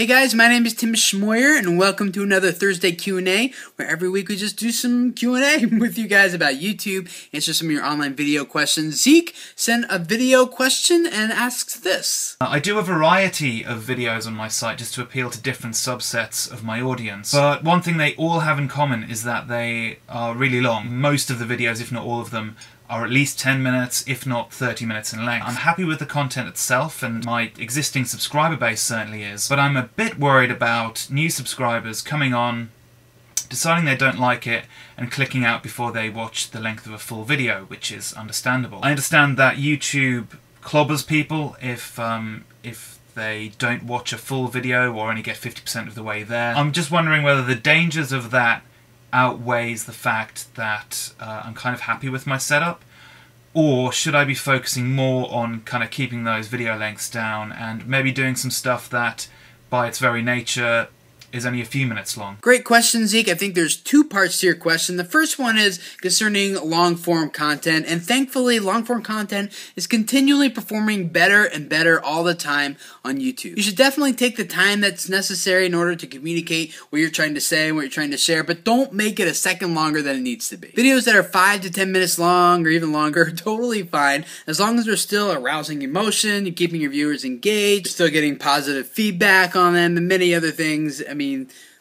Hey guys, my name is Tim Schmoyer, and welcome to another Thursday Q&A, where every week we just do some Q&A with you guys about YouTube, answer some of your online video questions. Zeke sent a video question and asks this. I do a variety of videos on my site just to appeal to different subsets of my audience, but one thing they all have in common is that they are really long. Most of the videos, if not all of them, are at least 10 minutes, if not 30 minutes in length. I'm happy with the content itself, and my existing subscriber base certainly is, but I'm a bit worried about new subscribers coming on, deciding they don't like it, and clicking out before they watch the length of a full video, which is understandable. I understand that YouTube clobbers people if they don't watch a full video or only get 50% of the way there. I'm just wondering whether the dangers of that outweighs the fact that I'm kind of happy with my setup, or should I be focusing more on kind of keeping those video lengths down and maybe doing some stuff that by its very nature is only a few minutes long? Great question, Zeke. I think there's two parts to your question. The first one is concerning long-form content, and thankfully long-form content is continually performing better and better all the time on YouTube. You should definitely take the time that's necessary in order to communicate what you're trying to say and what you're trying to share, but don't make it a second longer than it needs to be. Videos that are 5 to 10 minutes long or even longer are totally fine, as long as they're still arousing emotion, you're keeping your viewers engaged, you're still getting positive feedback on them, and many other things. I mean,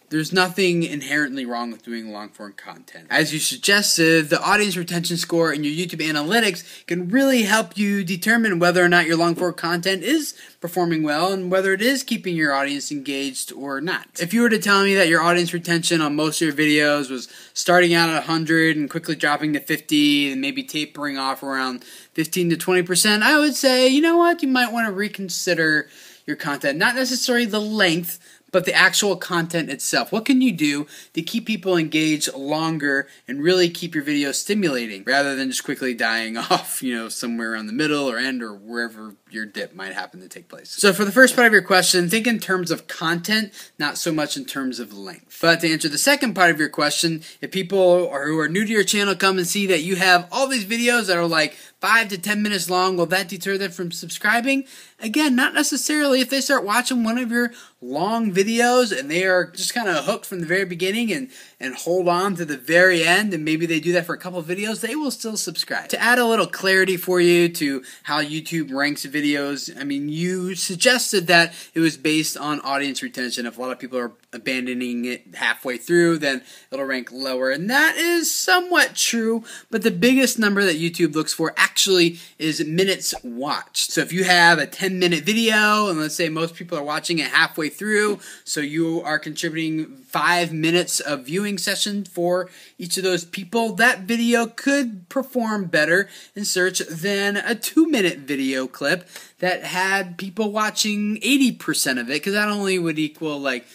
there's nothing inherently wrong with doing long-form content. As you suggested, the audience retention score and your YouTube analytics can really help you determine whether or not your long-form content is performing well and whether it is keeping your audience engaged or not. If you were to tell me that your audience retention on most of your videos was starting out at 100 and quickly dropping to 50 and maybe tapering off around 15 to 20%, I would say, you know what, you might want to reconsider your content. Not necessarily the length, but the actual content itself. What can you do to keep people engaged longer and really keep your video stimulating rather than just quickly dying off, somewhere around the middle or end or wherever your dip might happen to take place? So for the first part of your question, think in terms of content, not so much in terms of length. But to answer the second part of your question, if people who are new to your channel come and see that you have all these videos that are like 5 to 10 minutes long, will that deter them from subscribing? Again, not necessarily. If they start watching one of your long videos and they are just kind of hooked from the very beginning and hold on to the very end, and maybe they do that for a couple of videos, they will still subscribe. To add a little clarity for you to how YouTube ranks videos, I mean, you suggested that it was based on audience retention. If a lot of people are abandoning it halfway through, then it'll rank lower, and that is somewhat true, but the biggest number that YouTube looks for actually is minutes watched. So if you have a 10-minute video, and let's say most people are watching it halfway through, so you are contributing 5 minutes of viewing session for each of those people, that video could perform better in search than a 2-minute video clip that had people watching 80% of it, because that only would equal like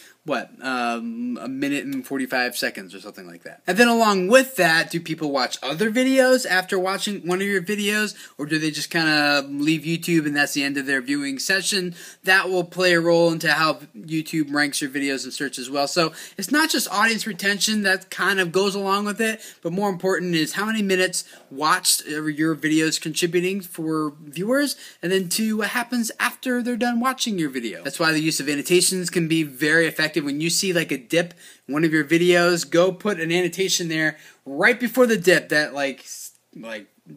a minute and 45 seconds or something like that. And then along with that, do people watch other videos after watching one of your videos, or do they just kind of leave YouTube and that's the end of their viewing session? That will play a role into how YouTube ranks your videos in search as well. So it's not just audience retention that kind of goes along with it, but more important is how many minutes watched are your videos contributing for viewers, and then two, what happens after they're done watching your video. That's why the use of annotations can be very effective. When you see like a dip in one of your videos, go put an annotation there right before the dip that like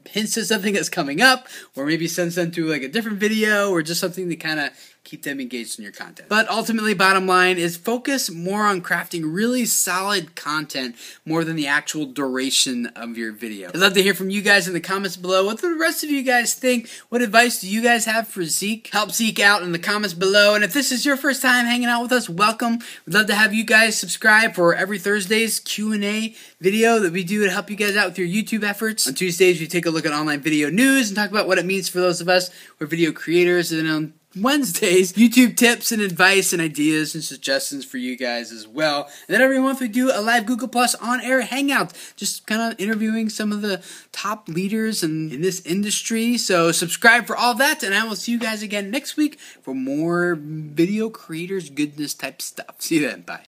hints at something that's coming up, or maybe sends them to like a different video, or just something to kind of keep them engaged in your content. But ultimately, bottom line is focus more on crafting really solid content more than the actual duration of your video. I'd love to hear from you guys in the comments below. What do the rest of you guys think? What advice do you guys have for Zeke? Help Zeke out in the comments below. And if this is your first time hanging out with us, welcome. We'd love to have you guys subscribe for every Thursday's Q&A video that we do to help you guys out with your YouTube efforts. On Tuesdays, we take a look at online video news and talk about what it means for those of us who are video creators. And on Wednesdays, YouTube tips and advice and ideas and suggestions for you guys as well. And then every month we do a live Google Plus on-air hangout, just kind of interviewing some of the top leaders in this industry. So subscribe for all that, and I will see you guys again next week for more video creators goodness type stuff. See you then. Bye.